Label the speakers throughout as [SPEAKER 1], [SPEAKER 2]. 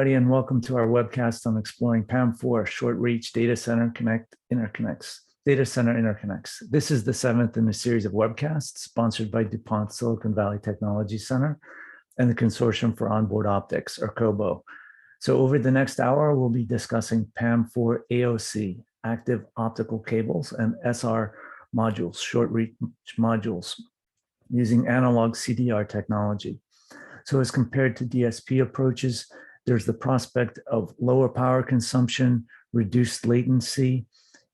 [SPEAKER 1] everybody, and welcome to our webcast on exploring PAM4 short-reach data center interconnects. This is the 7th in a series of webcasts sponsored by DuPont Silicon Valley Technology Center and the Consortium for Onboard Optics, or COBO. So over the next hour, we'll be discussing PAM4 AOC, active optical cables, and SR modules, short-reach modules, using analog CDR technology. So as compared to DSP approaches, there's the prospect of lower power consumption, reduced latency,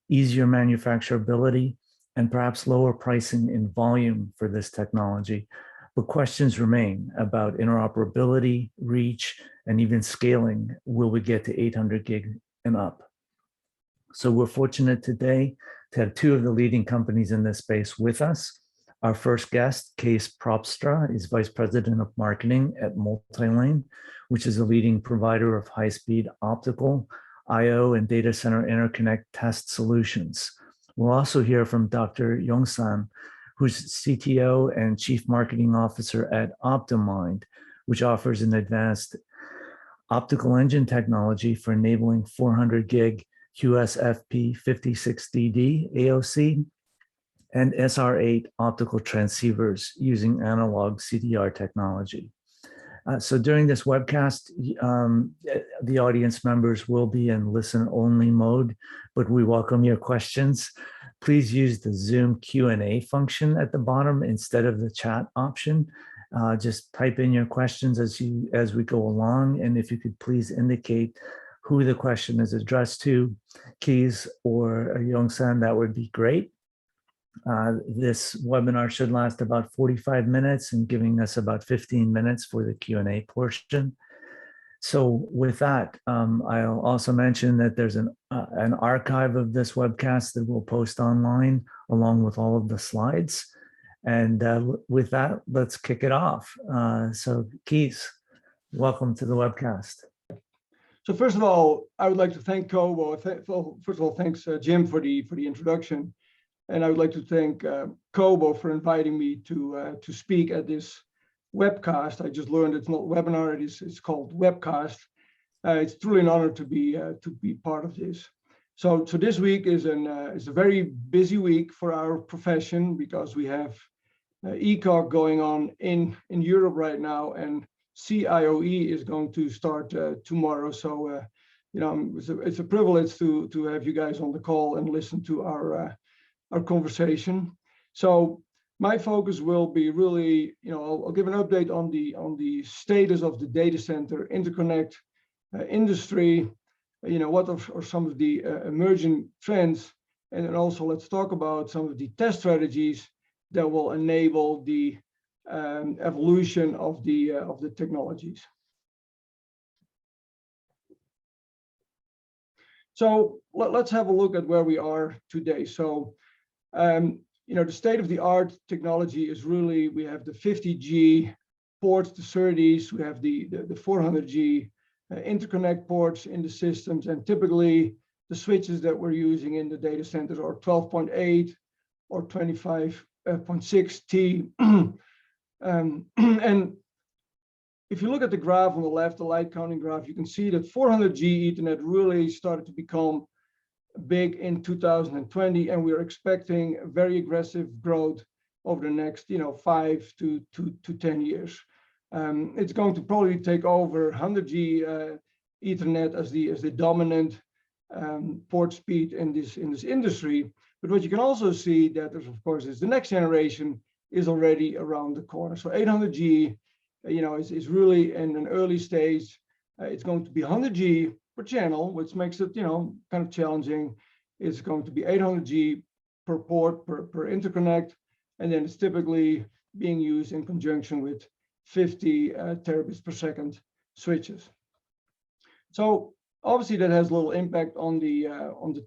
[SPEAKER 1] easier manufacturability, and perhaps lower pricing in volume for this technology. But questions remain about interoperability, reach, and even scaling. Will we get to 800 gig and up? So we're fortunate today to have two of the leading companies in this space with us. Our first guest, Kees Propstra, is Vice President of Marketing at MultiLane, which is a leading provider of high-speed optical, I/O, and data center interconnect test solutions. We'll also hear from Dr. Yongsan, who's CTO and Chief Marketing Officer at Optomind, which offers an advanced optical engine technology for enabling 400 gig QSFP56-DD AOC and SR8 optical transceivers using analog CDR technology. So during this webcast, the audience members will be in listen-only mode, but we welcome your questions. Please use the Zoom Q&A function at the bottom instead of the chat option. Just type in your questions as we go along, and if you could please indicate who the question is addressed to, Kees or Yongsan, that would be great. This webinar should last about 45 minutes and giving us about 15 minutes for the Q&A portion. So with that, I'll also mention that there's an archive of this webcast that we'll post online along with all of the slides. And with that, let's kick it off. So Kees, welcome to the webcast.
[SPEAKER 2] So first of all, I would like to thank COBO. First of all, thanks Jim for the introduction. And I would like to thank COBO for inviting me to speak at this webcast. I just learned it's not webinar; it's called Webcast. It's truly an honor to be part of this. So this week is a very busy week for our profession because we have ECOG going on in Europe right now, and CIOE is going to start tomorrow. So it's a privilege to have you guys on the call and listen to our conversation. So my focus will be really, I'll give an update on the status of the data center interconnect industry, what are some of the emerging trends, and then also let's talk about some of the test strategies that will enable the evolution of the technologies. So let's have a look at where we are today. So the state of the art technology is really, we have the 50G ports, the SerDes, we have the 400G interconnect ports in the systems, and typically the switches that we're using in the data centers are 12.8 or 25.6T. And if you look at the graph on the left, the light counting graph, you can see that 400G Ethernet really started to become big in 2020, and we're expecting very aggressive growth over the next 5 to 10 years. It's going to probably take over 100G Ethernet as the dominant port speed in this industry. But what you can also see that there's, of course, is the next generation is already around the corner. So 800G is really in an early stage. It's going to be 100G per channel, which makes it kind of challenging. It's going to be 800G per port per interconnect, and then it's typically being used in conjunction with 50 terabits per second switches. So obviously that has a little impact on the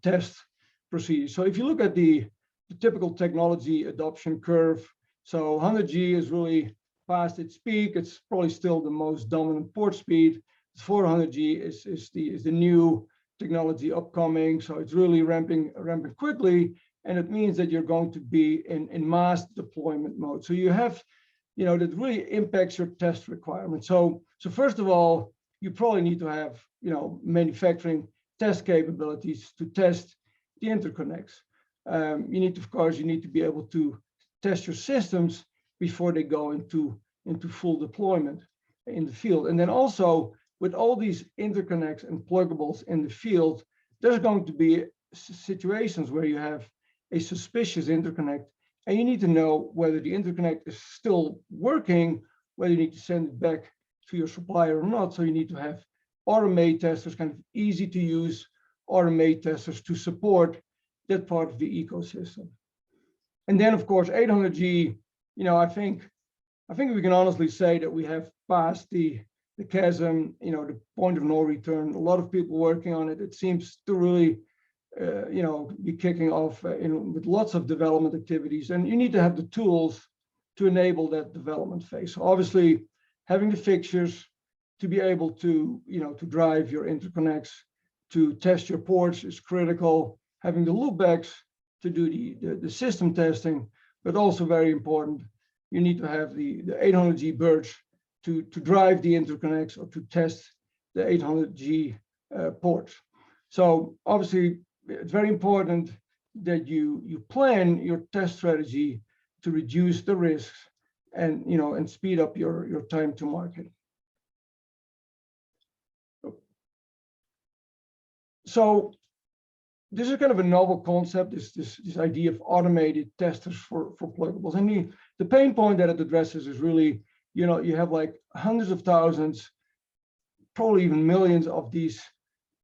[SPEAKER 2] test procedure. So if you look at the typical technology adoption curve, so 100G is really past its peak. It's probably still the most dominant port speed. 400G is the new technology upcoming, so it's really ramping quickly, and it means that you're going to be in mass deployment mode. So you have, that really impacts your test requirements. So first of all, you probably need to have, manufacturing test capabilities to test the interconnects. You need to be able to test your systems before they go into full deployment in the field. And then also with all these interconnects and pluggables in the field, there's going to be situations where you have a suspicious interconnect and you need to know whether the interconnect is still working, whether you need to send it back to your supplier or not. So you need to have automate testers, kind of easy to use automate testers to support that part of the ecosystem. And then of course, 800G, I think we can honestly say that we have passed the chasm, the point of no return. A lot of people working on it. It seems to really, be kicking off with lots of development activities. And you need to have the tools to enable that development phase. So obviously, having the fixtures to be able to, to drive your interconnects, to test your ports is critical. Having the loopbacks to do the system testing, but also very important, you need to have the 800G bridge to drive the interconnects or to test the 800G ports. So obviously, it's very important that you plan your test strategy to reduce the risks and and speed up your time to market. So this is kind of a novel concept, this idea of automated testers for pluggables. And the pain point that it addresses is really, you have like hundreds of thousands, probably even millions of these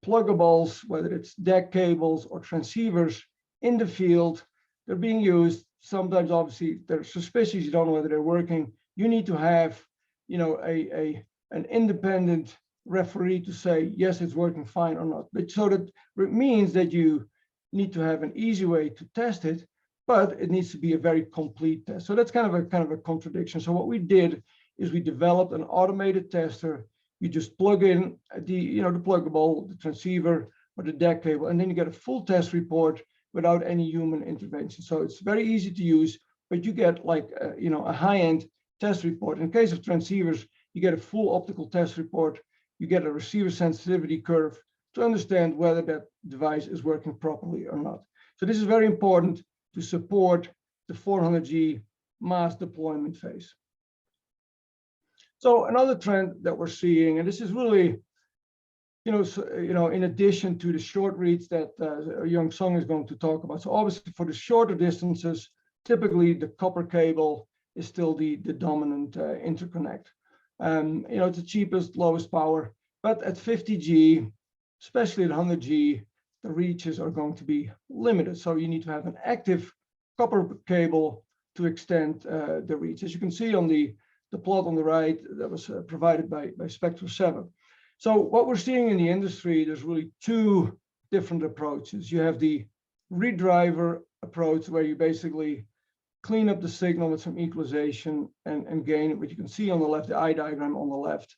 [SPEAKER 2] pluggables, whether it's DAC cables or transceivers in the field. They're being used. Sometimes, obviously, they're suspicious. You don't know whether they're working. You need to have, an independent referee to say, yes, it's working fine or not. But so that it means that you need to have an easy way to test it, but it needs to be a very complete test. So that's kind of a contradiction. So what we did is we developed an automated tester. You just plug in the pluggable, the transceiver, or the DAC cable, and then you get a full test report without any human intervention. So it's very easy to use, but you get like a high-end test report. In case of transceivers, you get a full optical test report. You get a receiver sensitivity curve to understand whether that device is working properly or not. So this is very important to support the 400G mass deployment phase. So another trend that we're seeing, and this is really, in addition to the short reads that Young Sung is going to talk about. So obviously for the shorter distances, typically the copper cable is still the dominant interconnect. It's the cheapest, lowest power, but at 50G, especially at 100G, the reaches are going to be limited. So you need to have an active copper cable to extend the reach. As you can see on the plot on the right that was provided by Spectra 7. So what we're seeing in the industry, there's really two different approaches. You have the redriver approach where you basically clean up the signal with some equalization and gain, which you can see on the left, the eye diagram on the left.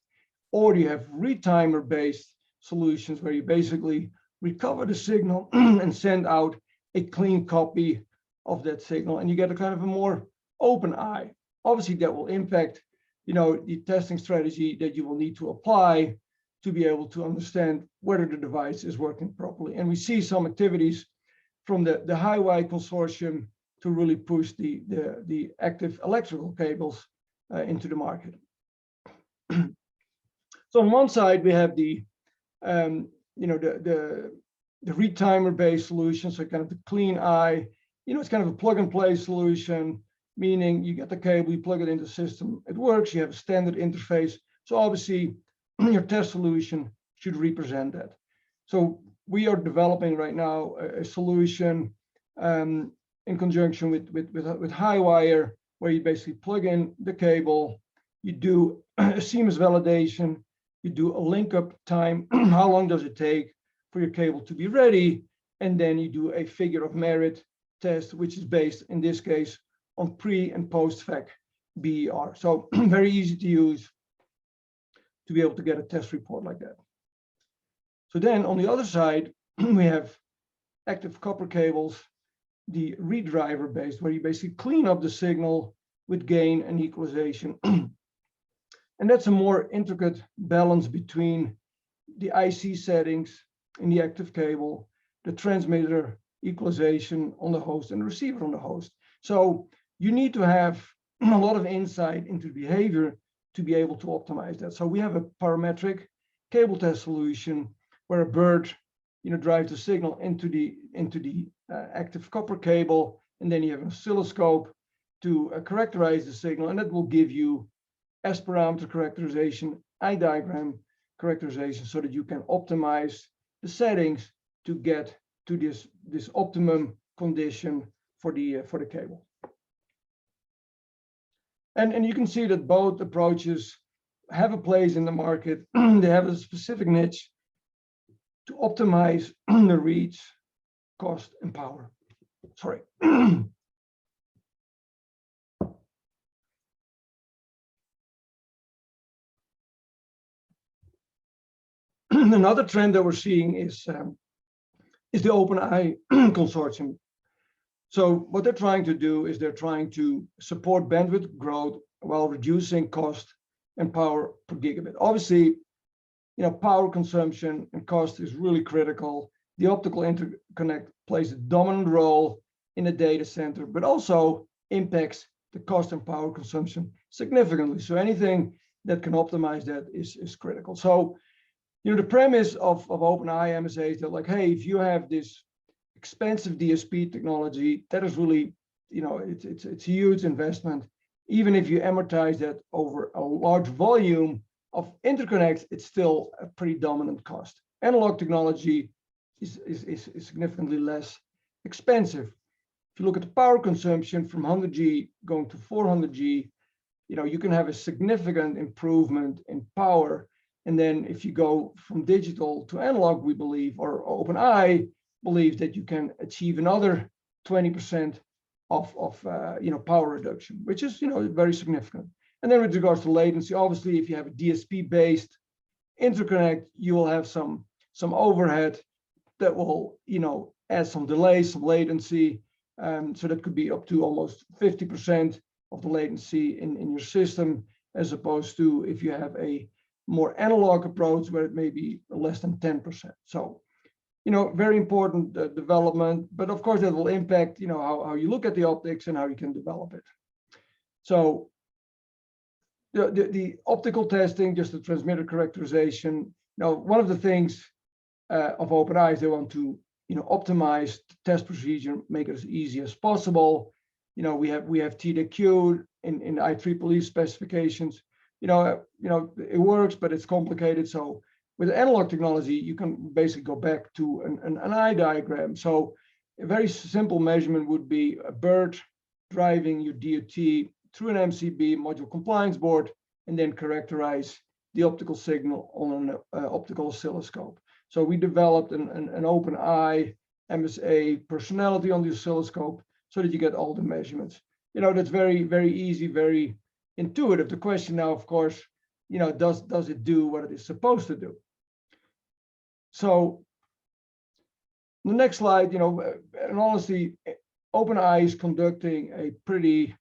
[SPEAKER 2] Or you have retimer-based solutions where you basically recover the signal and send out a clean copy of that signal, and you get a kind of a more open eye. Obviously, that will impact, the testing strategy that you will need to apply to be able to understand whether the device is working properly. And we see some activities from the HiWi consortium to really push the active electrical cables into the market. So on one side we have the retimer-based solution, so kind of the clean eye. It's kind of a plug-and-play solution, meaning you get the cable, you plug it into the system, it works. You have a standard interface. So obviously, your test solution should represent that. So we are developing right now a solution in conjunction with HiWire, where you basically plug in the cable, you do a seamless validation, you do a link-up time, how long does it take for your cable to be ready, and then you do a figure of merit test, which is based, in this case, on pre and post-fac BER. So very easy to use to be able to get a test report like that. So then on the other side, we have active copper cables, the redriver based, where you basically clean up the signal with gain and equalization. And that's a more intricate balance between the IC settings in the active cable, the transmitter equalization on the host and the receiver on the host. So you need to have a lot of insight into behavior to be able to optimize that. So we have a parametric cable test solution where a bird, drives the signal into the active copper cable, and then you have an oscilloscope to characterize the signal, and that will give you S parameter characterization, I diagram characterization, so that you can optimize the settings to get to this optimum condition for the cable. And you can see that both approaches have a place in the market. They have a specific niche to optimize the reach, cost, and power. Sorry. Another trend that we're seeing is the OpenEye consortium. So what they're trying to do is they're trying to support bandwidth growth while reducing cost and power per gigabit. Obviously, power consumption and cost is really critical. The optical interconnect plays a dominant role in the data center, but also impacts the cost and power consumption significantly. So anything that can optimize that is critical. So, the premise of OpenEye MSA is that, like, hey, if you have this expensive DSP technology, that is really, it's a huge investment. Even if you amortize that over a large volume of interconnects, it's still a pretty dominant cost. Analog technology is significantly less expensive. If you look at the power consumption from 100G going to 400G, you can have a significant improvement in power. And then if you go from digital to analog, we believe, or OpenEye believes that you can achieve another 20% of power reduction, which is very significant. And then with regards to latency, obviously, if you have a DSP-based interconnect, you will have some overhead that will add some delay, some latency. So that could be up to almost 50% of the latency in your system, as opposed to if you have a more analog approach where it may be less than 10%. So, very important development, but of course that will impact, how you look at the optics and how you can develop it. So the optical testing, just the transmitter characterization. Now, one of the things of OpenEye is they want to, optimize the test procedure, make it as easy as possible. We have TDQ in IEEE specifications. It works, but it's complicated. So with analog technology, you can basically go back to an eye diagram. So a very simple measurement would be a bird driving your DOT through an MCB module compliance board, and then characterize the optical signal on an optical oscilloscope. So we developed an OpenEye MSA personality on the oscilloscope so that you get all the measurements. That's very, very easy, very intuitive. The question now, of course, does it do what it is supposed to do? So the next slide, and honestly, OpenEye is conducting a pretty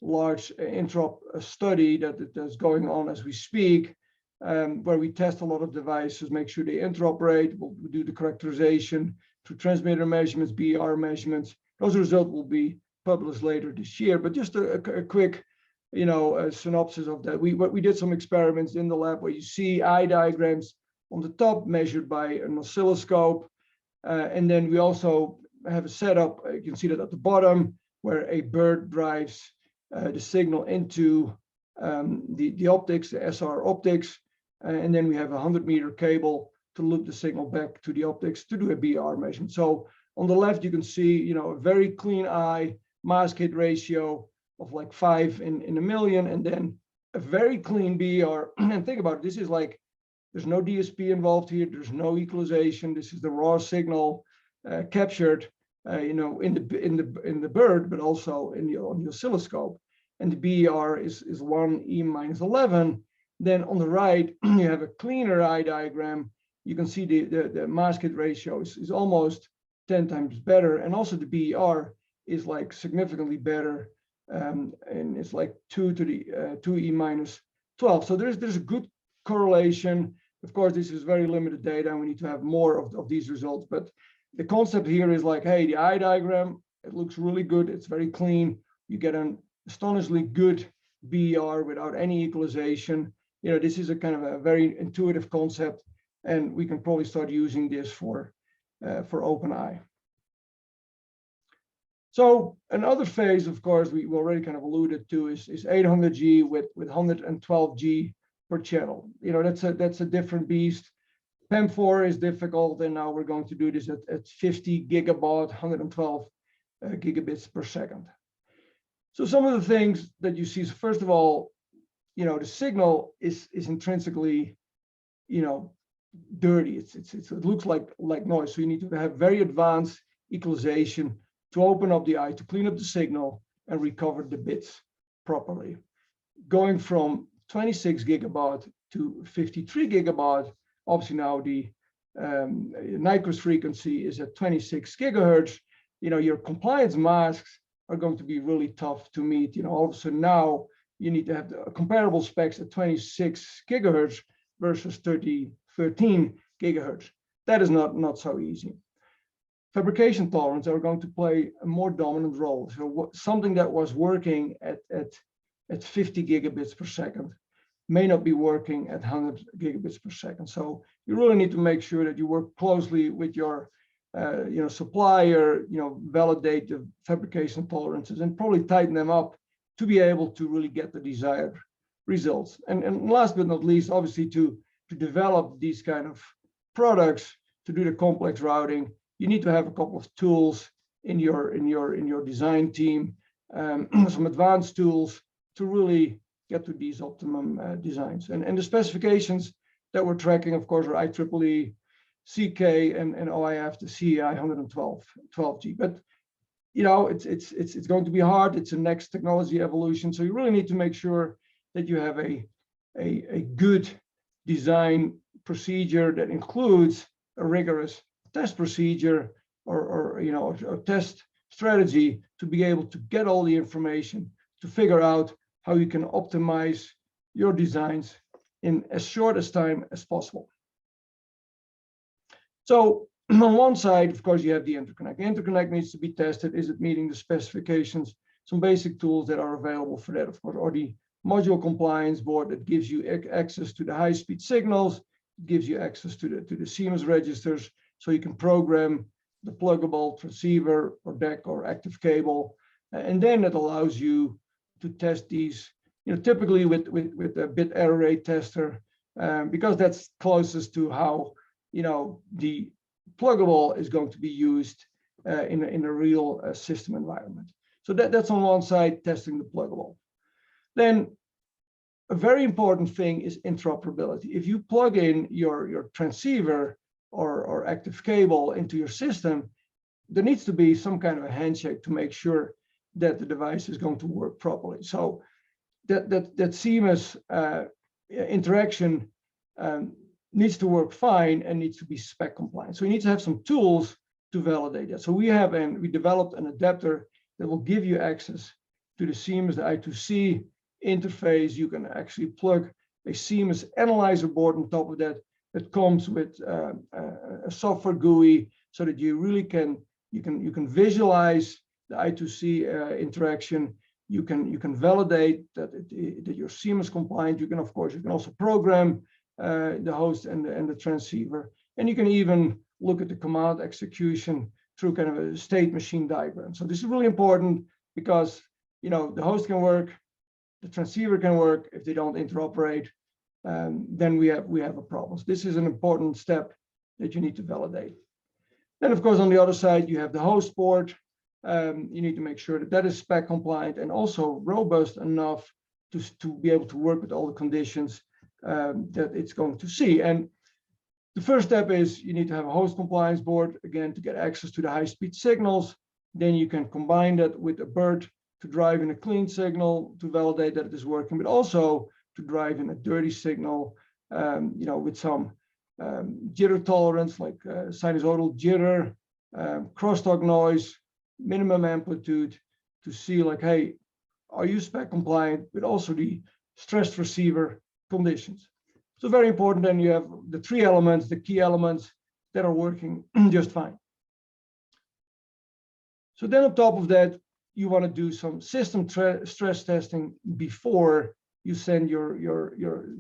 [SPEAKER 2] large interop study that's going on as we speak, where we test a lot of devices, make sure they interoperate. We'll do the characterization through transmitter measurements, BR measurements. Those results will be published later this year. But just a quick, a synopsis of that. We did some experiments in the lab where you see eye diagrams on the top measured by an oscilloscope. And then we also have a setup, you can see that at the bottom, where a bird drives the signal into the optics, the SR optics. And then we have a 100-meter cable to loop the signal back to the optics to do a BR measurement. So on the left, you can see, a very clean eye, mask hit ratio of like 5 in a million, and then a very clean BR. And think about it, this is like, there's no DSP involved here. There's no equalization. This is the raw signal captured, in the bird, but also on the oscilloscope. And the BR is 1 E minus 11. Then on the right, you have a cleaner eye diagram. You can see the mask hit ratio is almost 10 times better, and also the BR is like significantly better, and it's like 2 E minus 12. So there's a good correlation. Of course, this is very limited data, and we need to have more of these results. But the concept here is like, hey, the eye diagram, it looks really good. It's very clean. You get an astonishingly good BER without any equalization. You know, this is a kind of a very intuitive concept, and we can probably start using this for OpenEye. So another phase, of course, we already kind of alluded to is 800G with 112G per channel. You know, that's a different beast. PAM4 is difficult, and now we're going to do this at 50 gigabaud, 112 gigabits per second. So some of the things that you see is, first of all, you know, the signal is intrinsically, you know, dirty. It looks like noise. So you need to have very advanced equalization to open up the eye, to clean up the signal and recover the bits properly. Going from 26 gigabaud to 53 gigabaud, obviously now the Nyquist frequency is at 26 gigahertz. You know, your compliance masks are going to be really tough to meet. You know, all of a sudden now you need to have the comparable specs at 26 gigahertz versus 13 gigahertz. That is not so easy. Fabrication tolerance are going to play a more dominant role. So something that was working at 50 gigabits per second may not be working at 100 gigabits per second. So you really need to make sure that you work closely with your you know, supplier, you know, validate the fabrication tolerances and probably tighten them up to be able to really get the desired results. And last but not least, obviously to develop these kind of products, to do the complex routing, you need to have a couple of tools in your design team, some advanced tools to really get to these optimum designs. And the specifications that we're tracking, of course, are IEEE, CK, and OIF, the CEI 112G. But you know, it's going to be hard. It's a next technology evolution. So you really need to make sure that you have a good design procedure that includes a rigorous test procedure or you know, a test strategy to be able to get all the information to figure out how you can optimize your designs in as short a time as possible. So on one side, of course, you have the interconnect. The interconnect needs to be tested. Is it meeting the specifications? Some basic tools that are available for that, of course, are the module compliance board that gives you access to the high-speed signals, gives you access to the CMOS registers, so you can program the pluggable transceiver or DAC or active cable, and then it allows you to test these, you know, typically with a bit error rate tester, because that's closest to how, you know, the pluggable is going to be used in a real system environment. So that's on one side, testing the pluggable. Then a very important thing is interoperability. If you plug in your transceiver or active cable into your system, there needs to be some kind of a handshake to make sure that the device is going to work properly. So that seamless interaction needs to work fine and needs to be spec compliant. So you need to have some tools to validate that. So we developed an adapter that will give you access to the CMOS, the I2C interface. You can actually plug a CMOS analyzer board on top of that that comes with a software GUI, so that you really can visualize the I2C interaction. You can validate that you're CMOS compliant. You can also program the host and the transceiver, and you can even look at the command execution through kind of a state machine diagram. So this is really important because, you know, the host can work, the transceiver can work. If they don't interoperate, then we have a problem. So this is an important step that you need to validate. Then, of course, on the other side, you have the host board. You need to make sure that is spec compliant and also robust enough to be able to work with all the conditions that it's going to see. And the first step is you need to have a host compliance board, again, to get access to the high-speed signals. Then you can combine that with a BERT to drive in a clean signal to validate that it is working, but also to drive in a dirty signal, you know, with some jitter tolerance, like sinusoidal jitter, crosstalk noise, minimum amplitude, to see like, hey, are you spec compliant, but also the stressed receiver conditions. So very important. Then you have the three elements, the key elements that are working just fine. So then on top of that, you want to do some system stress testing before you send your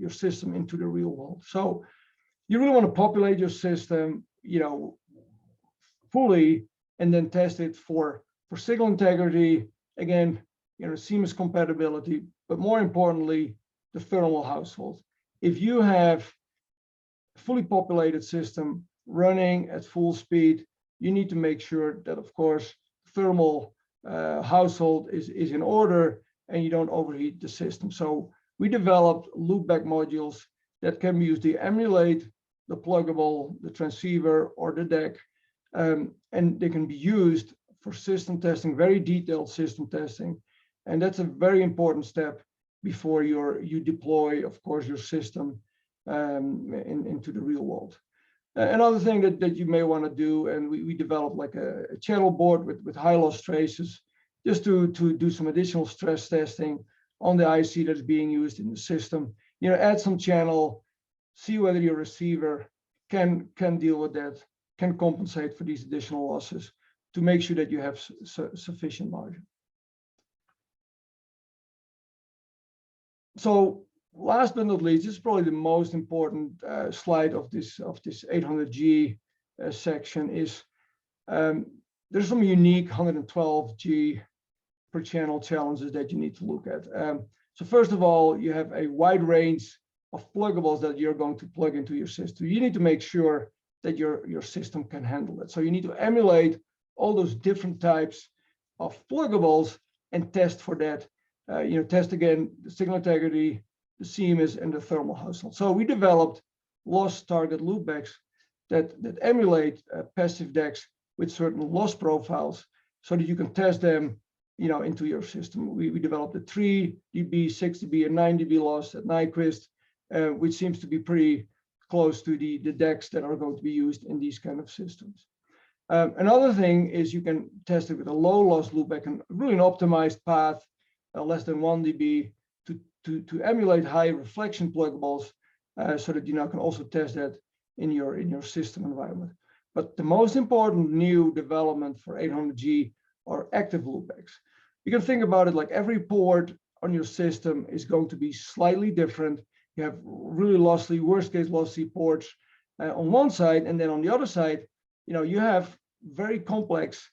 [SPEAKER 2] system into the real world. So you really want to populate your system, fully, and then test it for signal integrity, again, seamless compatibility, but more importantly, the thermal household. If you have a fully populated system running at full speed, you need to make sure that, of course, thermal household is in order and you don't overheat the system. So we developed loopback modules that can be used to emulate the pluggable, the transceiver, or the DAC, and they can be used for system testing, very detailed system testing. And that's a very important step before you deploy, of course, your system into the real world. Another thing that you may want to do, and we developed like a channel board with high loss traces, just to do some additional stress testing on the IC that's being used in the system. Add some channel, see whether your receiver can deal with that, can compensate for these additional losses to make sure that you have sufficient margin. So last but not least, this is probably the most important slide of this 800G section is there's some unique 112G per channel challenges that you need to look at. So first of all, you have a wide range of pluggables that you're going to plug into your system. You need to make sure that your system can handle it. So you need to emulate all those different types of pluggables and test for that. Test again the signal integrity, the CMOS, and the thermal household. So we developed loss target loopbacks that emulate passive DACs with certain loss profiles so that you can test them into your system. We developed a 3 dB, 6 dB, and 9 dB loss at Nyquist, which seems to be pretty close to the DACs that are going to be used in these kind of systems. Another thing is you can test it with a low loss loopback and really an optimized path, less than 1 dB, to emulate high reflection pluggables, so that you can also test that in your system environment. But the most important new development for 800G are active loopbacks. You can think about it like every port on your system is going to be slightly different. You have really lossy, worst case lossy ports on one side, and then on the other side, you have very complex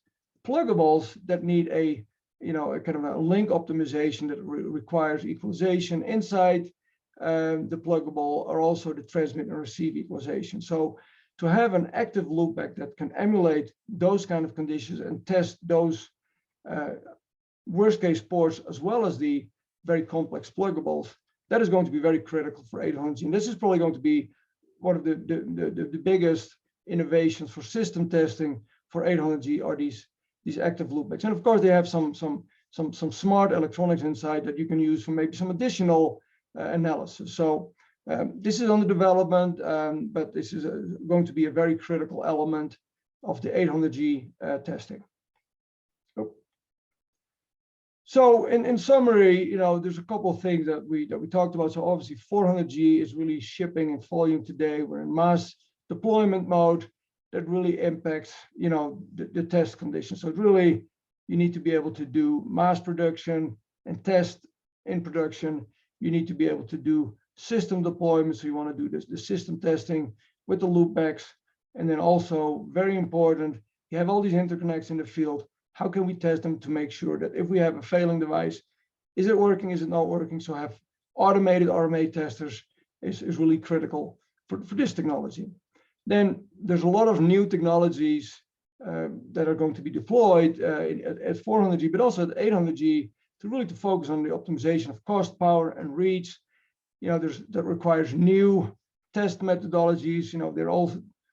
[SPEAKER 2] pluggables that need a kind of a link optimization that requires equalization inside the pluggable, or also the transmit and receive equalization. So to have an active loopback that can emulate those kind of conditions and test those worst case ports as well as the very complex pluggables, that is going to be very critical for 800G. And this is probably going to be one of the biggest innovations for system testing for 800G are these active loopbacks. And of course, they have some smart electronics inside that you can use for maybe some additional analysis. So this is under development, but this is going to be a very critical element of the 800G testing. So in summary, there's a couple of things that we talked about. So obviously 400G is really shipping in volume today. We're in mass deployment mode. That really impacts, the test conditions. So really, you need to be able to do mass production and test in production. You need to be able to do system deployment. So you want to do the system testing with the loopbacks. And then also, very important, you have all these interconnects in the field. How can we test them to make sure that if we have a failing device, is it working, is it not working? So have automated RMA testers is really critical for this technology. Then there's a lot of new technologies that are going to be deployed at 400G, but also at 800G to focus on the optimization of cost, power, and reach. That requires new test methodologies.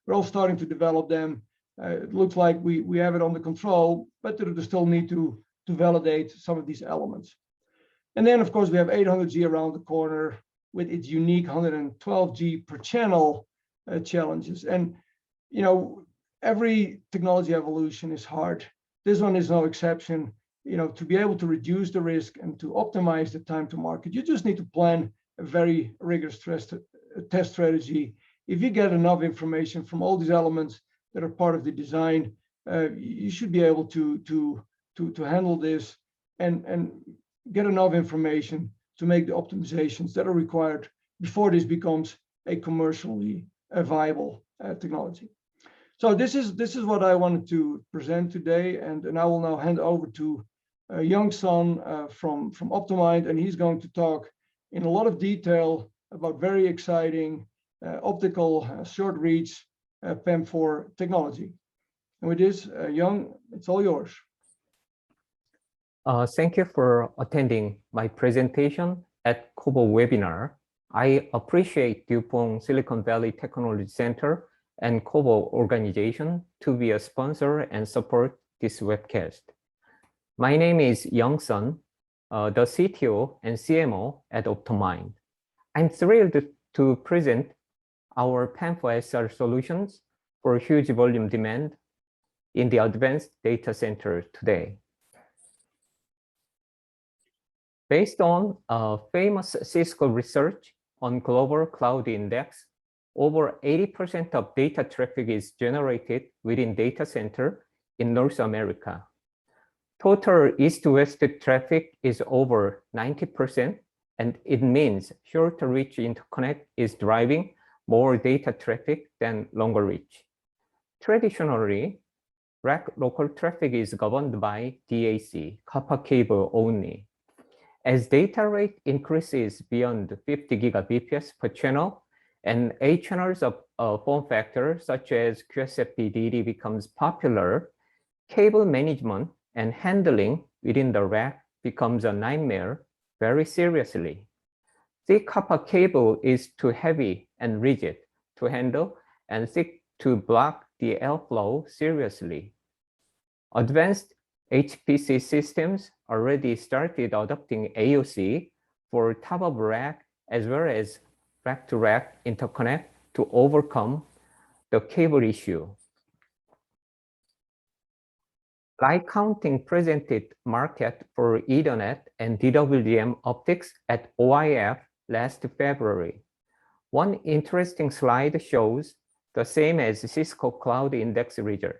[SPEAKER 2] We're all starting to develop them. It looks like we have it under control, but there's still need to validate some of these elements. And then, of course, we have 800G around the corner with its unique 112G per channel challenges. And every technology evolution is hard. This one is no exception. To be able to reduce the risk and to optimize the time to market, you just need to plan a very rigorous test strategy. If you get enough information from all these elements that are part of the design, you should be able to handle this and get enough information to make the optimizations that are required before this becomes a commercially viable technology. So this is what I wanted to present today, and I will now hand over to Young Sun from Optomind, and he's going to talk in a lot of detail about very exciting optical short reach PAM4 technology. And with this, Young, it's all yours.
[SPEAKER 3] Thank you for attending my presentation at COBO webinar. I appreciate DuPont Silicon Valley Technology Center and COBO organization to be a sponsor and support this webcast. My name is Young Sun, the CTO and CMO at Optomind. I'm thrilled to present our PAM4 SR solutions for huge volume demand in the advanced data center today. Based on famous Cisco research on global cloud index, over 80% of data traffic is generated within data center in North America. Total east-west traffic is over 90%, and it means shorter reach interconnect is driving more data traffic than longer reach. Traditionally, rack local traffic is governed by DAC, copper cable only. As data rate increases beyond 50 Gbps per channel, and 8 channels of form factor such as QSFP-DD becomes popular, cable management and handling within the rack becomes a nightmare very seriously. Thick copper cable is too heavy and rigid to handle and thick to block the airflow seriously. Advanced HPC systems already started adopting AOC for top of rack as well as rack-to-rack interconnect to overcome the cable issue. Light counting presented market for Ethernet and DWDM optics at OIF last February. One interesting slide shows the same as Cisco Cloud Index result.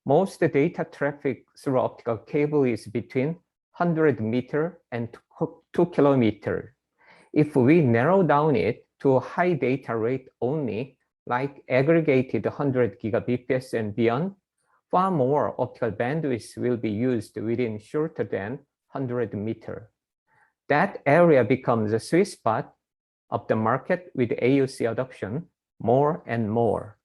[SPEAKER 3] Most data traffic through optical cable is between 100 meter and 2 kilometer. If we narrow down it to a high data rate only, like aggregated 100 Gbps and beyond, far more optical bandwidth will be used within shorter than 100 meter. That area becomes a sweet spot of the market with AOC adoption more and more.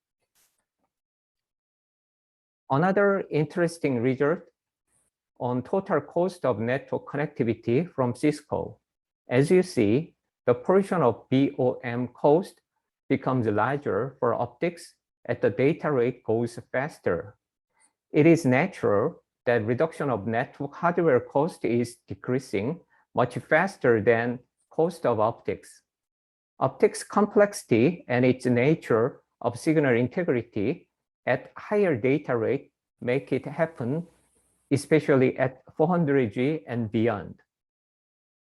[SPEAKER 3] Another interesting result on total cost of network connectivity from Cisco. As you see, the portion of BOM cost becomes larger for optics as the data rate goes faster. It is natural that reduction of network hardware cost is decreasing much faster than cost of optics. Optics complexity and its nature of signal integrity at higher data rate make it happen, especially at 400G and beyond.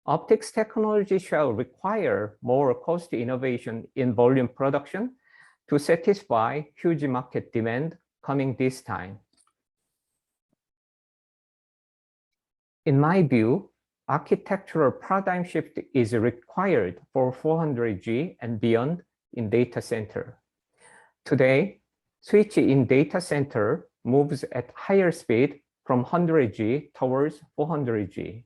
[SPEAKER 3] Optics technology shall require more cost innovation in volume production to satisfy huge market demand coming this time. In my view, architectural paradigm shift is required for 400G and beyond in data center. Today, switch in data center moves at higher speed from 100G towards 400G.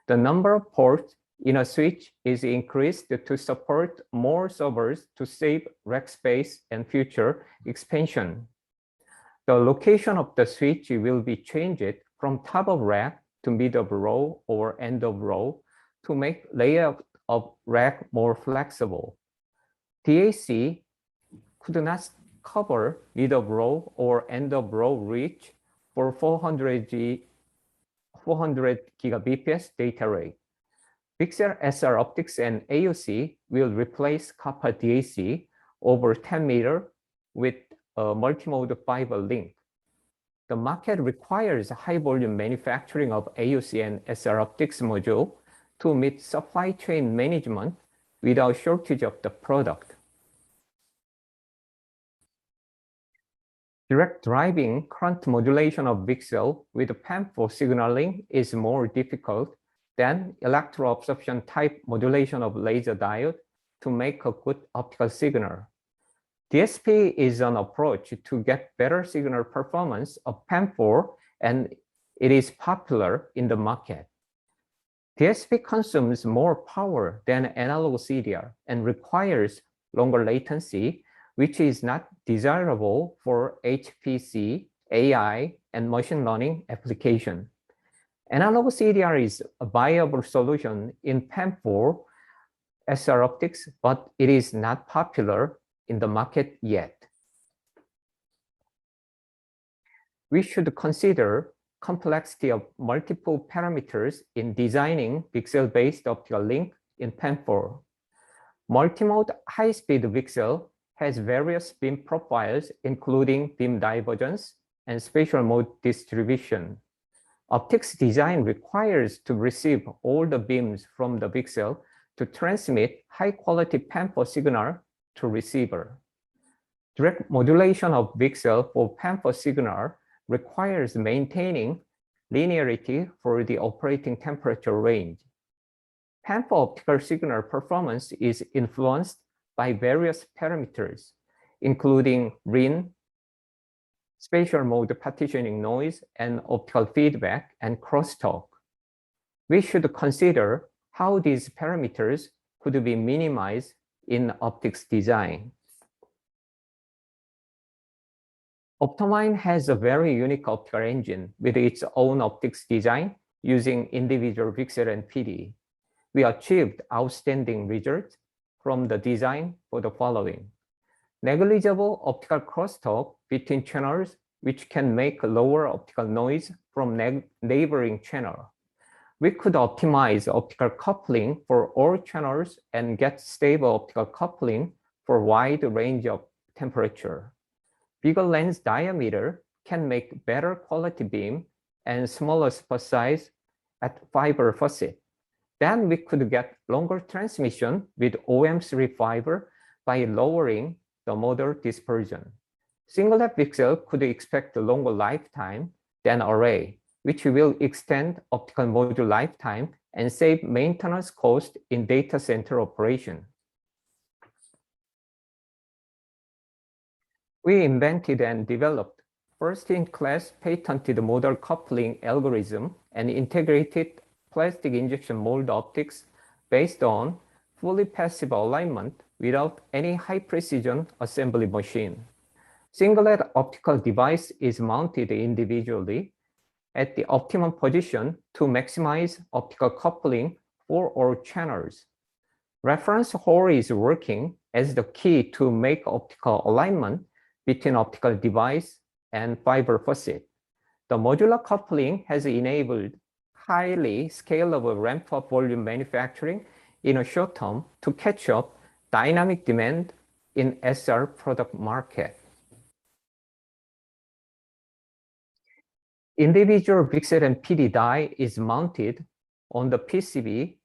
[SPEAKER 3] The number of ports in a switch is increased to support more servers to save rack space and future expansion. The location of the switch will be changed from top of rack to mid of row or end of row to make layout of rack more flexible. DAC could not cover mid of row or end of row reach for 400 Gbps data rate. Pixel SR optics and AOC will replace copper DAC over 10 meter with a multimode fiber link. The market requires high volume manufacturing of AOC and SR optics module to meet supply chain management without shortage of the product. Direct driving current modulation of VCSEL with PAM4 signaling is more difficult than electro-absorption type modulation of laser diode to make a good optical signal. DSP is an approach to get better signal performance of PAM4, and it is popular in the market. DSP consumes more power than analog CDR and requires longer latency, which is not desirable for HPC, AI, and machine learning application. Analog CDR is a viable solution in PAM4 SR optics, but it is not popular in the market yet. We should consider complexity of multiple parameters in designing VCSEL-based optical link in PAM4. Multimode high-speed VCSEL has various beam profiles, including beam divergence and spatial mode distribution. Optics design requires to receive all the beams from the VCSEL to transmit high-quality PAM4 signal to receiver. Direct modulation of VCSEL for PAM4 signal requires maintaining linearity for the operating temperature range. PAM4 optical signal performance is influenced by various parameters, including RIN, spatial mode partitioning noise, and optical feedback and crosstalk. We should consider how these parameters could be minimized in optics design. Optomind has a very unique optical engine with its own optics design using individual VCSEL and PD. We achieved outstanding results from the design for the following: negligible optical crosstalk between channels, which can make lower optical noise from neighboring channel. We could optimize optical coupling for all channels and get stable optical coupling for wide range of temperature. Bigger lens diameter can make better quality beam and smaller spot size at fiber facet. Then we could get longer transmission with OM3 fiber by lowering the model dispersion. Single-lab VCSEL could expect a longer lifetime than array, which will extend optical module lifetime and save maintenance cost in data center operation. We invented and developed first-in-class patented model coupling algorithm and integrated plastic injection mold optics based on fully passive alignment without any high-precision assembly machine. Single-head optical device is mounted individually at the optimum position to maximize optical coupling for all channels. Reference hole is working as the key to make optical alignment between optical device and fiber facet. The modular coupling has enabled highly scalable ramp-up volume manufacturing in a short term to catch up dynamic demand in SR product market. Individual VCSEL and PD die is mounted on the PCB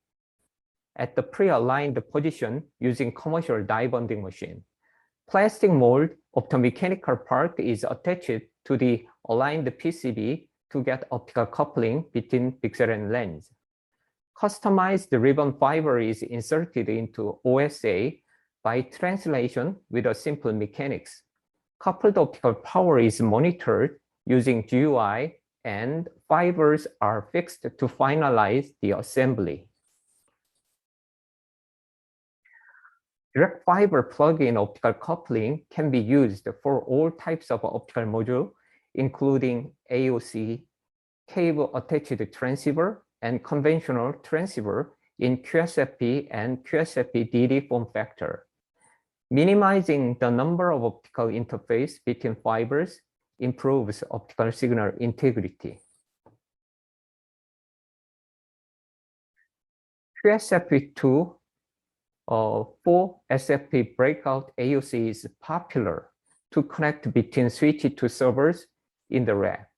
[SPEAKER 3] at the pre-aligned position using commercial die bonding machine. Plastic mold optomechanical part is attached to the aligned PCB to get optical coupling between VCSEL and lens. Customized ribbon fiber is inserted into OSA by translation with a simple mechanics. Coupled optical power is monitored using GUI, and fibers are fixed to finalize the assembly. Direct fiber plug-in optical coupling can be used for all types of optical module, including AOC, cable-attached transceiver, and conventional transceiver in QSFP and QSFP-DD form factor. Minimizing the number of optical interface between fibers improves optical signal integrity. QSFP2 4 SFP breakout AOC is popular to connect between switch to servers in the rack.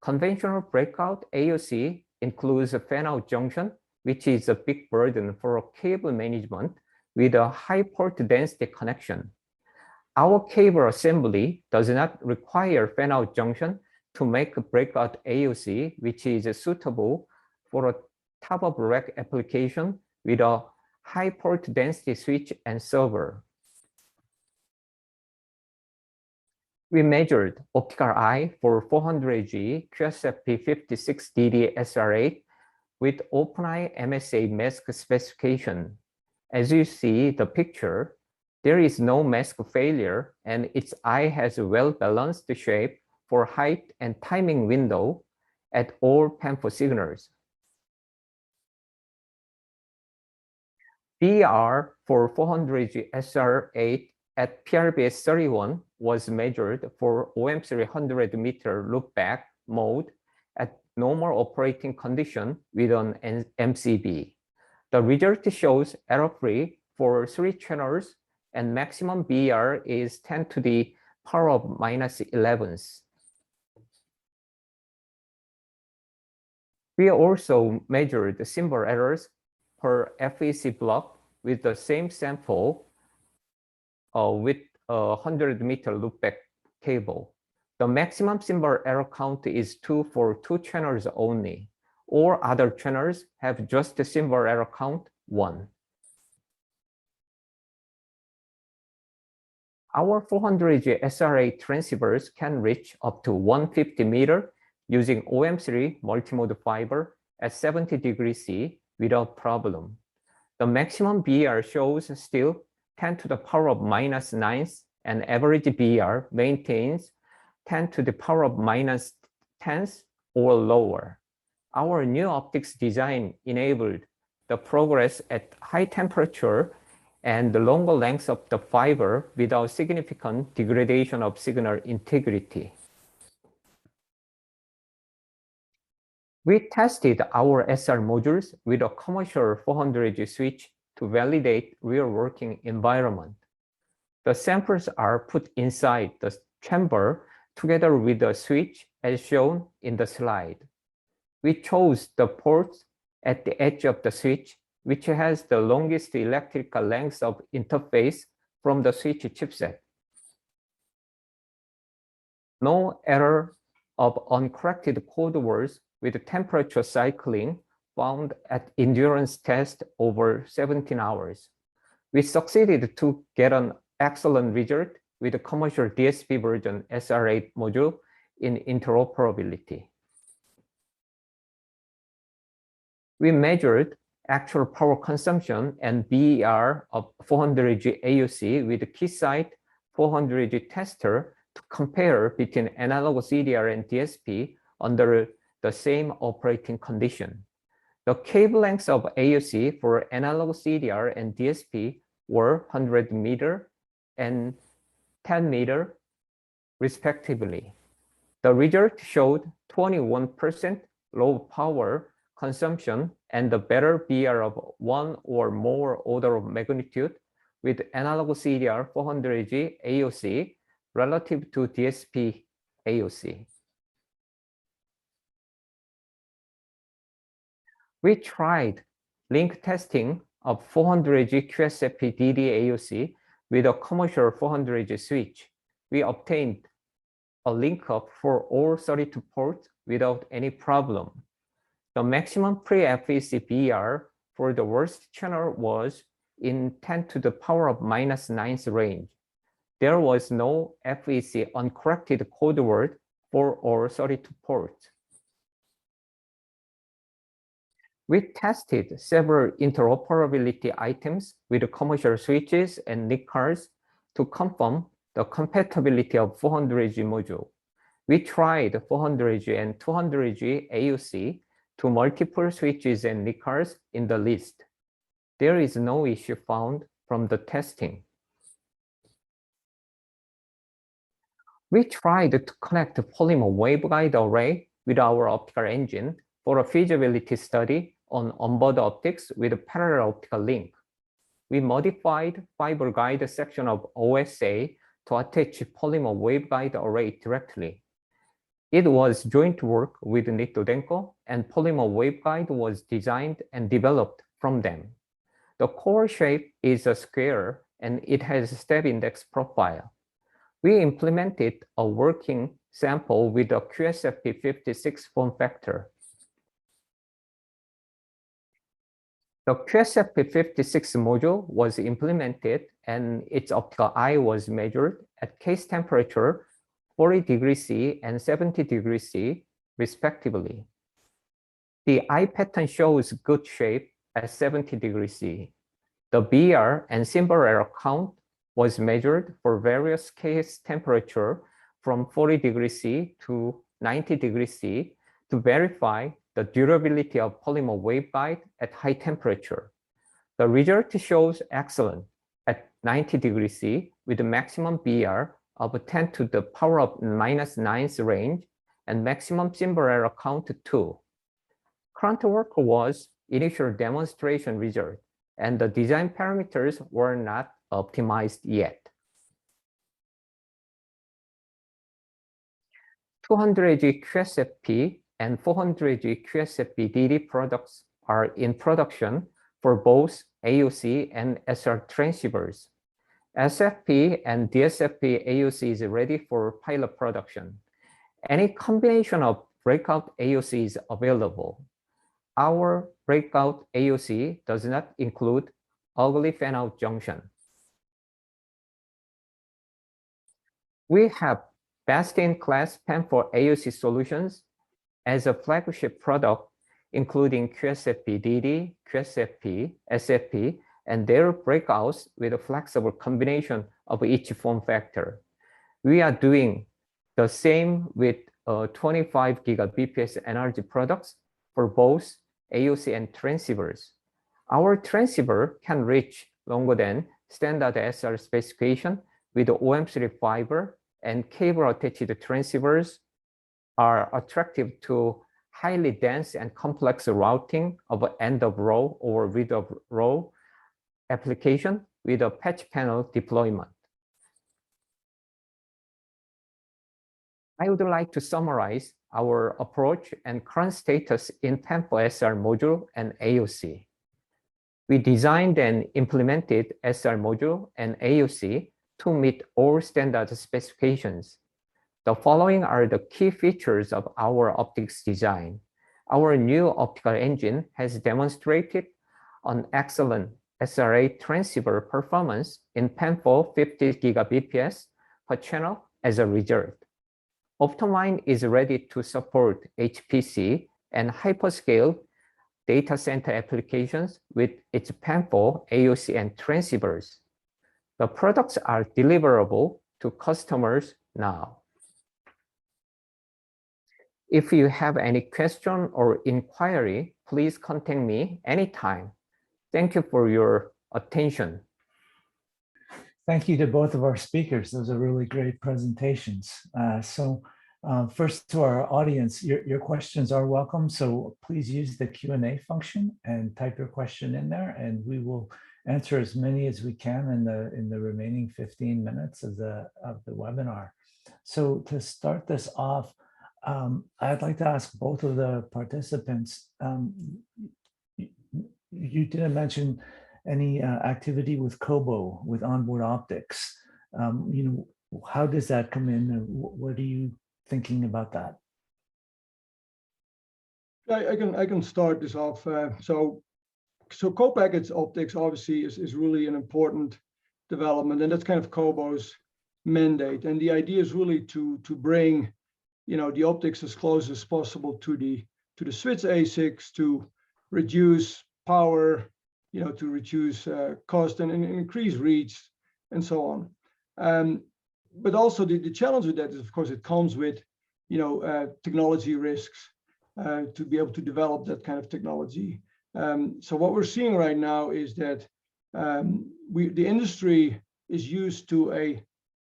[SPEAKER 3] Conventional breakout AOC includes a fan-out junction which is a big burden for cable management with a high port density connection. Our cable assembly does not require fan-out junction to make a breakout AOC, which is suitable for a top-of-rack application with a high port density switch and server. We measured optical eye for 400G QSFP56-DD SR8 with OpenEye MSA mask specification. As you see the picture, there is no mask failure and its eye has a well-balanced shape for height and timing window at all PAM4 signals. BR for 400G SR8 at PRBS 31 was measured for OM3 100-meter loopback mode at normal operating condition with an MCB. The result shows error-free for 3 channels and maximum BR is 10 to the power of -11. We also measured the symbol errors per FEC block with the same sample with a 100-meter loopback cable. The maximum symbol error count is 2 for 2 channels only. All other channels have just the symbol error count 1. Our 400G SR8 transceivers can reach up to 150 meter using OM3 multimode fiber at 70 degrees C without problem. The maximum BR shows still 10 to the power of -9 and average BR maintains 10 to the power of -10 or lower. Our new optics design enabled the progress at high temperature and the longer length of the fiber without significant degradation of signal integrity. We tested our SR modules with a commercial 400G switch to validate real working environment. The samples are put inside the chamber together with the switch as shown in the slide. We chose the ports at the edge of the switch, which has the longest electrical length of interface from the switch chipset. No error of uncorrected code words with temperature cycling found at endurance test over 17 hours. We succeeded to get an excellent result with the commercial DSP version SR8 module in interoperability. We measured actual power consumption and BER of 400G AOC with the Keysight 400G tester to compare between analog CDR and DSP under the same operating condition. The cable lengths of AOC for analog CDR and DSP were 100 meter and 10 meter respectively. The result showed 21% low power consumption and the better BR of 1 or more order of magnitude with analog CDR 400G AOC relative to DSP AOC. We tried link testing of 400G QSFP-DD AOC with a commercial 400G switch. We obtained a link up for all 32 ports without any problem. The maximum pre-FEC BR for the worst channel was in 10 to the power of -9 range. There was no FEC uncorrected code word for all 32 ports. We tested several interoperability items with commercial switches and NIC cards to confirm the compatibility of 400G module. We tried 400G and 200G AOC to multiple switches and NIC cards in the list. There is no issue found from the testing. We tried to connect the polymer waveguide array with our optical engine for a feasibility study on onboard optics with a parallel optical link. We modified fiber guide section of OSA to attach polymer waveguide array directly. It was joint work with Nitto-Denko, and polymer waveguide was designed and developed from them. The core shape is a square and it has a step index profile. We implemented a working sample with a QSFP56 form factor. The QSFP56 module was implemented and its optical eye was measured at case temperature 40 degrees C and 70 degrees C, respectively. The eye pattern shows good shape at 70 degrees C. The BR and symbol error count was measured for various case temperature from 40 degrees C to 90 degrees C to verify the durability of polymer waveguide at high temperature. The result shows excellent at 90 degrees C with a maximum BR of 10 to the power of -9 range and maximum symbol error count 2. Current work was initial demonstration result, and the design parameters were not optimized yet. 200G QSFP and 400G QSFP-DD products are in production for both AOC and SR transceivers. SFP and DSFP AOC is ready for pilot production. Any combination of breakout AOC is available. Our breakout AOC does not include ugly fan-out junction. We have best-in-class PAM4 AOC solutions as a flagship product, including QSFP-DD, QSFP, SFP, and their breakouts with a flexible combination of each form factor. We are doing the same with 25 Gbps energy products for both AOC and transceivers. Our transceiver can reach longer than standard SR specification with the OM3 fiber, and cable-attached transceivers are attractive to highly dense and complex routing of end-of-row or width-of-row application with a patch panel deployment. I would like to summarize our approach and current status in PAM4 SR module and AOC. We designed and implemented SR module and AOC to meet all standard specifications. The following are the key features of our optics design. Our new optical engine has demonstrated an excellent SR8 transceiver performance in PAM4 50 Gbps per channel as a result. Optomind is ready to support HPC and hyperscale data center applications with its PAM4 AOC and transceivers. The products are deliverable to customers now. If you have any question or inquiry, please contact me anytime. Thank you for your attention.
[SPEAKER 1] Thank you to both of our speakers. Those are really great presentations. First, to our audience, your questions are welcome. So please use the Q&A function and type your question in there, and we will answer as many as we can in the remaining 15 minutes of the webinar. So to start this off, I'd like to ask both of the participants. You didn't mention any activity with COBO, with onboard optics. How does that come in, and what are you thinking about that?
[SPEAKER 2] I can start this off. So co-packaged optics obviously is really an important development, and that's kind of COBO's mandate. And the idea is really to bring the optics as close as possible to the switch ASICs, to reduce power, to reduce cost and increase reach and so on. But also the challenge with that is, of course, it comes with technology risks to be able to develop that kind of technology. So what we're seeing right now is that the industry is used to a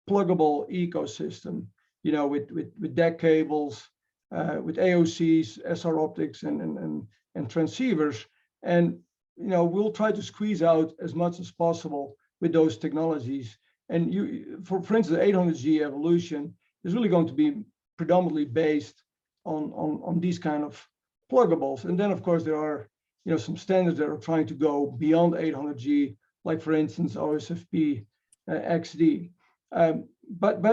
[SPEAKER 2] pluggable ecosystem, with DAC cables, with AOCs, SR optics, and transceivers, and we'll try to squeeze out as much as possible with those technologies. And for instance, the 800G evolution is really going to be predominantly based on these kind of pluggables. And then, of course, there are some standards that are trying to go beyond 800G, like for instance OSFP XD. But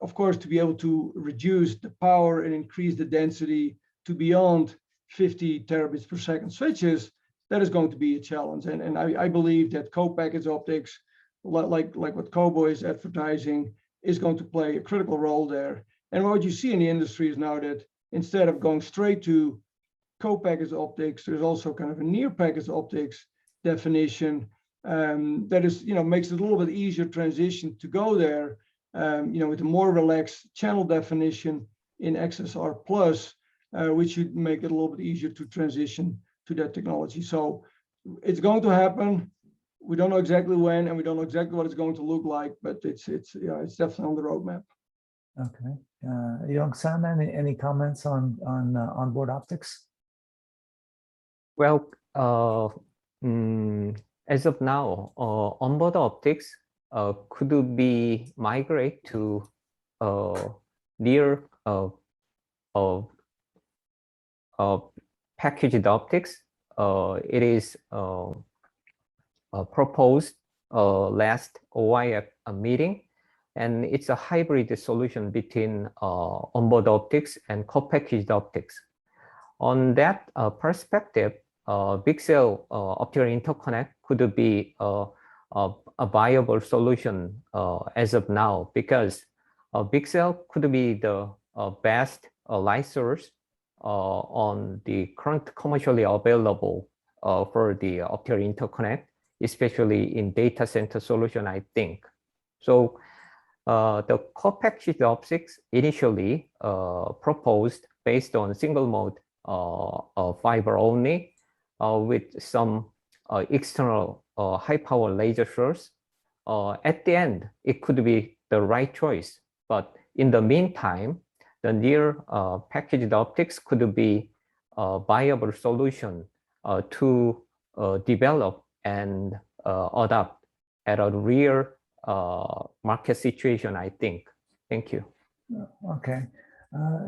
[SPEAKER 2] of course, to be able to reduce the power and increase the density to beyond 50 terabits per second switches, that is going to be a challenge. And I believe that co-packaged optics, like what Kobo is advertising, is going to play a critical role there. And what you see in the industry is now that instead of going straight to co-packaged optics, there's also kind of a near packaged optics definition that is, makes it a little bit easier transition to go there, with a more relaxed channel definition in XSR plus, which should make it a little bit easier to transition to that technology. So it's going to happen. We don't know exactly when, and we don't know exactly what it's going to look like, but it's definitely on the roadmap.
[SPEAKER 1] Okay, Young-san, any comments on onboard optics?
[SPEAKER 3] Well, as of now, onboard optics could be migrate to near packaged optics. It is proposed last OIF meeting, and it's a hybrid solution between onboard optics and co-packaged optics. On that perspective, VCSEL optical interconnect could be a viable solution as of now, because VCSEL could be the best light source on the current commercially available for the optical interconnect, especially in data center solution, I think. So the co-packaged optics initially proposed based on single mode fiber only with some external high power laser source. At the end, it could be the right choice, but in the meantime, the near packaged optics could be a viable solution to develop and adopt at a real market situation, I think. Thank you.
[SPEAKER 1] Okay.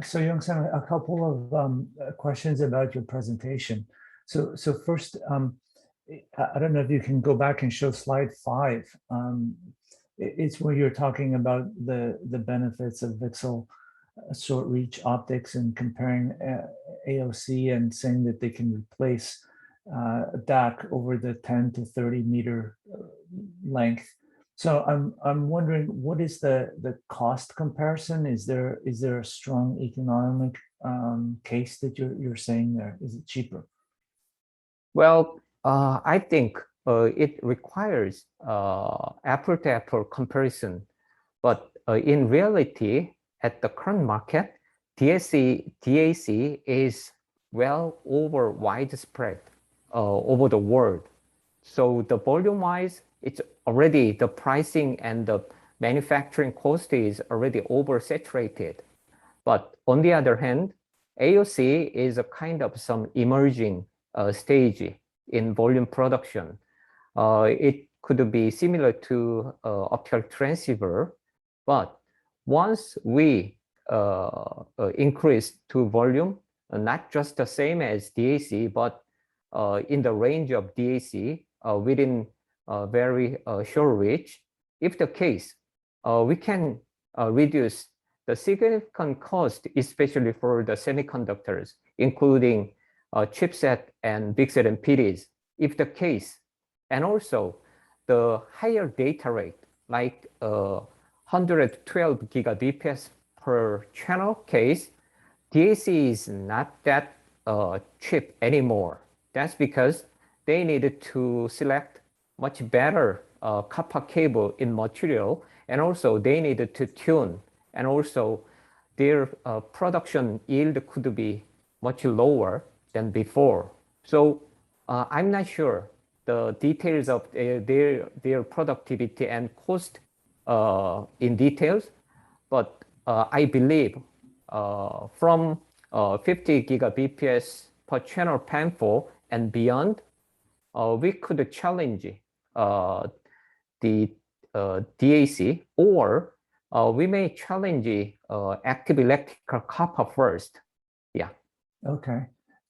[SPEAKER 1] So Young-san, a couple of questions about your presentation. So first, I don't know if you can go back and show slide 5. It's where you're talking about the benefits of VCSEL short reach optics and comparing AOC and saying that they can replace DAC over the 10 to 30 meter length. So I'm wondering, what is the cost comparison? Is there a strong economic case that you're saying there? Is it cheaper?
[SPEAKER 3] Well, I think it requires apple-to-apple comparison, but in reality, at the current market, DAC is well over widespread over the world. So the volume-wise, it's already the pricing and the manufacturing cost is already oversaturated. But on the other hand, AOC is a kind of some emerging stage in volume production. It could be similar to optical transceiver, but once we increase to volume, not just the same as DAC, but in the range of DAC within very short reach, if the case, we can reduce the significant cost, especially for the semiconductors, including chipset and VCSEL and PDs, if the case, and also the higher data rate, like 112 Gbps per channel case, DAC is not that cheap anymore. That's because they needed to select much better copper cable in material, and also they needed to tune, and also their production yield could be much lower than before. So I'm not sure the details of their productivity and cost in details, but I believe from 50 Gbps per channel PAM4 and beyond, we could challenge the DAC, or we may challenge active electrical copper first. Yeah.
[SPEAKER 1] Okay.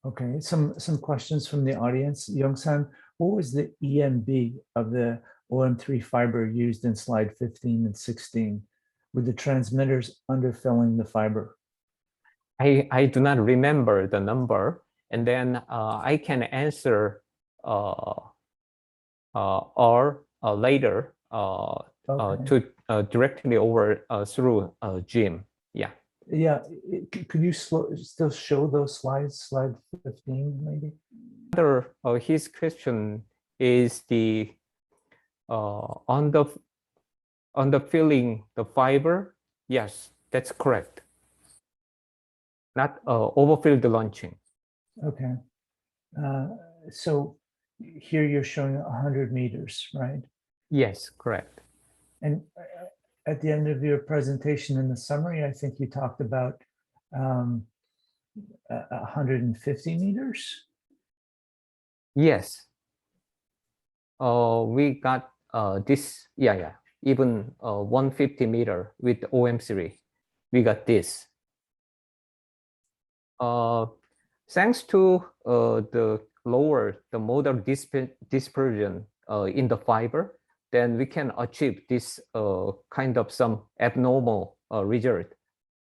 [SPEAKER 1] Okay. Some questions from the audience. Young-san, what was the EMB of the OM3 fiber used in slide 15 and 16 with the transmitters underfilling the fiber?
[SPEAKER 3] I do not remember the number, and then I can answer or later to directly over through Jim. Yeah.
[SPEAKER 1] Yeah. Could you still show those slides? Slide 15, maybe.
[SPEAKER 3] His question is the underfilling the fiber. Yes, that's correct. Not overfill the launching.
[SPEAKER 1] Okay. So here you're showing 100 meters, right?
[SPEAKER 3] Yes, correct.
[SPEAKER 1] And at the end of your presentation in the summary, I think you talked about 150 meters.
[SPEAKER 3] Yes. We got this, even 150 meter with OM3. We got this. Thanks to the modal dispersion in the fiber, then we can achieve this kind of some abnormal result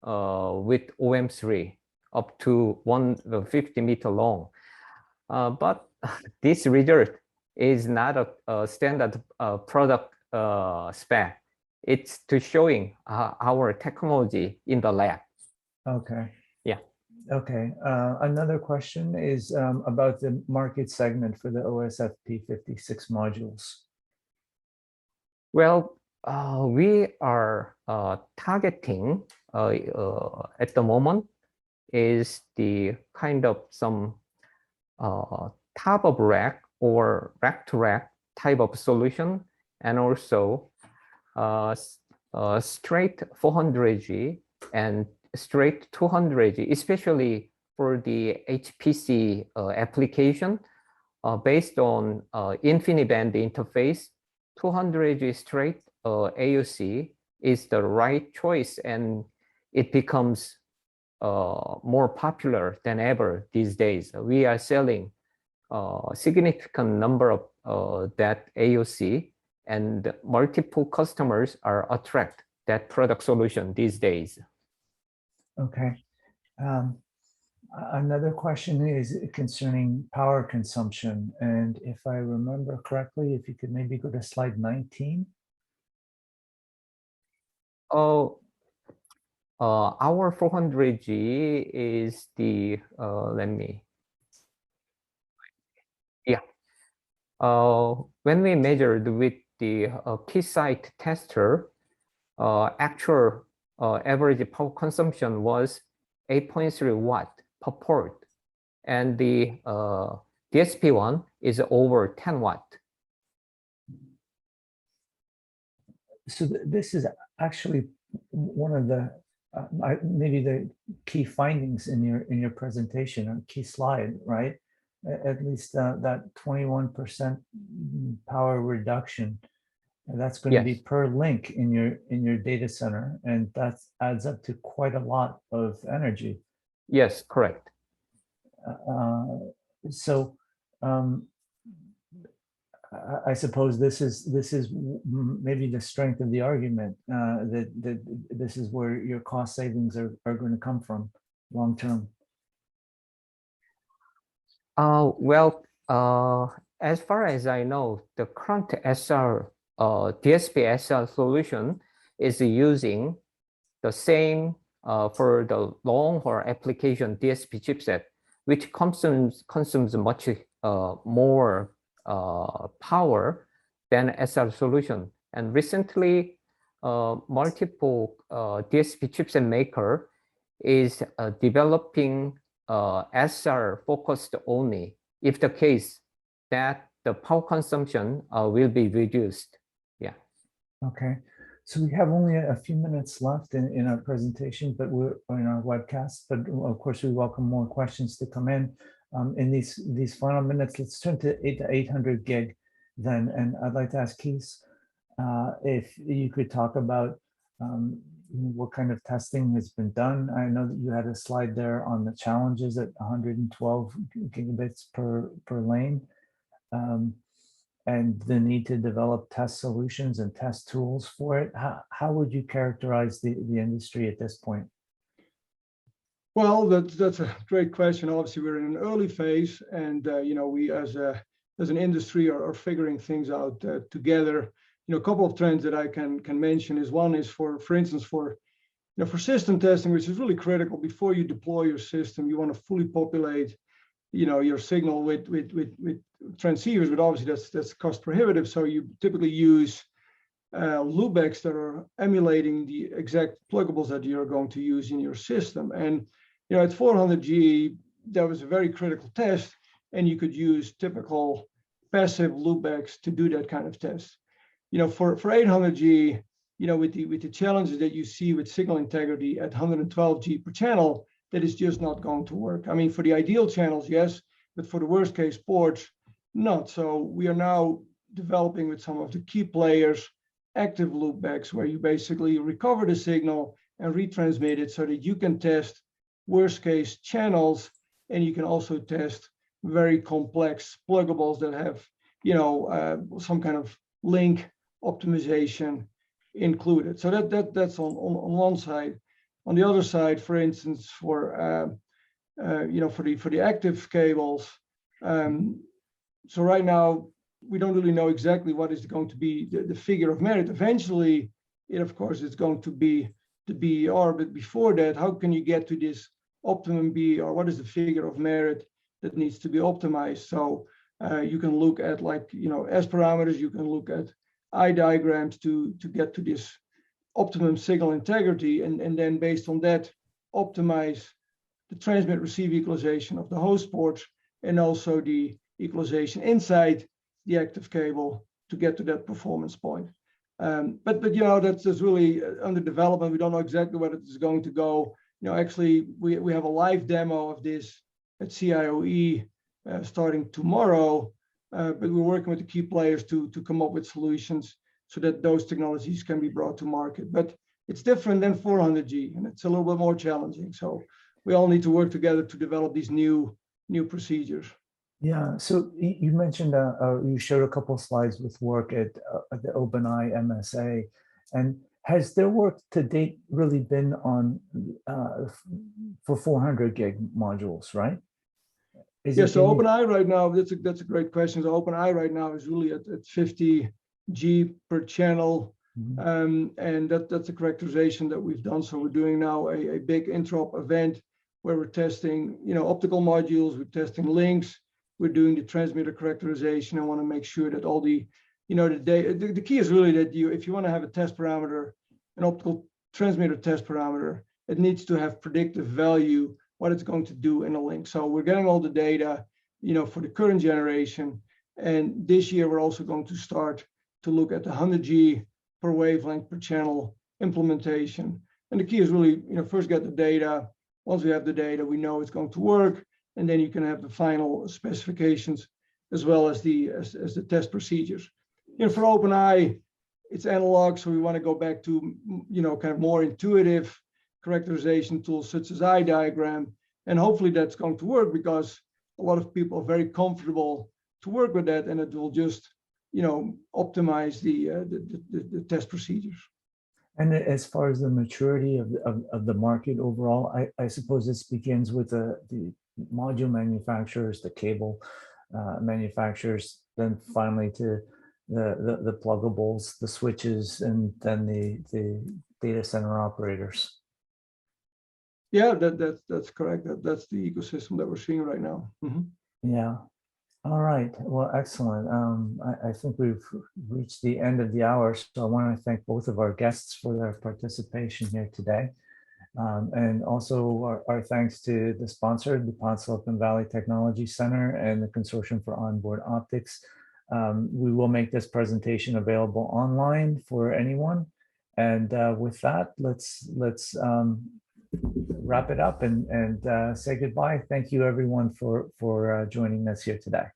[SPEAKER 3] with OM3 up to 150 meter long. But this result is not a standard product spec. It's to showing our technology in the lab.
[SPEAKER 1] Okay.
[SPEAKER 3] Yeah.
[SPEAKER 1] Okay. Another question is about the market segment for the QSFP56 modules.
[SPEAKER 3] Well, we are targeting at the moment is the kind of some top of rack or rack to rack type of solution, and also straight 400G and straight 200G, especially for the HPC application based on InfiniBand interface. 200G straight AOC is the right choice, and it becomes more popular than ever these days. We are selling a significant number of that AOC, and multiple customers are attract that product solution these days.
[SPEAKER 1] Okay. Another question is concerning power consumption. And if I remember correctly, if you could maybe go to slide 19.
[SPEAKER 3] Oh, our 400G is the, let me, yeah. When we measured with the Keysight tester, actual average power consumption was 8.3 watt per port, and the DSP one is over 10 watt.
[SPEAKER 1] So this is actually one of the maybe the key findings in your presentation, a key slide, right? At least that 21% power reduction. That's going to be per link in your data center, and that adds up to quite a lot of energy.
[SPEAKER 3] Yes, correct.
[SPEAKER 1] So I suppose this is maybe the strength of the argument that this is where your cost savings are going to come from long term.
[SPEAKER 3] Well, as far as I know, the current SR DSP SR solution is using the same for the long haul application DSP chipset, which consumes much more power than SR solution. And recently, multiple DSP chipset maker is developing SR focused only, if the case that the power consumption will be reduced. Yeah.
[SPEAKER 1] Okay. So we have only a few minutes left in our presentation, but we're in our webcast. But of course, we welcome more questions to come in. In these final minutes, let's turn to 800 gig then. And I'd like to ask Kees if you could talk about what kind of testing has been done? I know that you had a slide there on the challenges at 112 gigabits per lane, and the need to develop test solutions and test tools for it. How would you characterize the industry at this point?
[SPEAKER 2] Well, that's a great question. Obviously, we're in an early phase, and we as an industry are figuring things out together. A couple of trends that I can mention is one is for instance, for system testing, which is really critical. Before you deploy your system, you want to fully populate your signal with transceivers, but obviously that's cost prohibitive. So you typically use loopbacks that are emulating the exact pluggables that you're going to use in your system. And at 400G, that was a very critical test, and you could use typical passive loopbacks to do that kind of test. For 800G, with the challenges that you see with signal integrity at 112G per channel, that is just not going to work. I mean, for the ideal channels, yes, but for the worst case ports, not. So we are now developing with some of the key players active loopbacks, where you basically recover the signal and retransmit it so that you can test worst case channels, and you can also test very complex pluggables that have some kind of link optimization included. So that's on one side. On the other side, for instance, for the active cables, so right now we don't really know exactly what is going to be the figure of merit. Eventually, of course, it's going to be the BER, but before that, how can you get to this optimum BER? What is the figure of merit that needs to be optimized? So you can look at S parameters, you can look at I diagrams to get to this optimum signal integrity, and then based on that, optimize the transmit receive equalization of the host ports, and also the equalization inside the active cable to get to that performance point. But that's really under development. We don't know exactly where it is going to go. Actually, we have a live demo of this at CIOE starting tomorrow, but we're working with the key players to come up with solutions so that those technologies can be brought to market. But it's different than 400G, and it's a little bit more challenging. So we all need to work together to develop these new procedures.
[SPEAKER 1] Yeah, so you mentioned, you showed a couple of slides with work at the OpenEye MSA, and has their work to date really been on for 400 gig modules, right?
[SPEAKER 2] So OpenEye right now, that's a great question. So OpenEye right now is really at 50G per channel, and that's a characterization that we've done. So we're doing now a big interop event where we're testing, optical modules, we're testing links, we're doing the transmitter characterization. I want to make sure that all the, the key is really that if you want to have a test parameter, an optical transmitter test parameter, it needs to have predictive value, what it's going to do in a link. So we're getting all the data, for the current generation. And this year, we're also going to start to look at the 100G per wavelength per channel implementation. And the key is really, first get the data. Once we have the data, we know it's going to work. And then you can have the final specifications as well as the test procedures. For OpenEye, it's analog, so we want to go back to kind of more intuitive characterization tools such as I diagram, and hopefully that's going to work because a lot of people are very comfortable to work with that, and it will just optimize the test procedures.
[SPEAKER 1] And as far as the maturity of the market overall, I suppose this begins with the module manufacturers, the cable manufacturers, then finally to the pluggables, the switches, and then the data center operators.
[SPEAKER 2] Yeah, that's correct. That's the ecosystem that we're seeing right now.
[SPEAKER 1] Yeah. All right. Well, excellent. I think we've reached the end of the hour, so I want to thank both of our guests for their participation here today. And also our thanks to the sponsor, DuPont Silicon Valley Technology Center and the Consortium for Onboard Optics. We will make this presentation available online for anyone. And with that, let's wrap it up and say goodbye. Thank you everyone for joining us here today.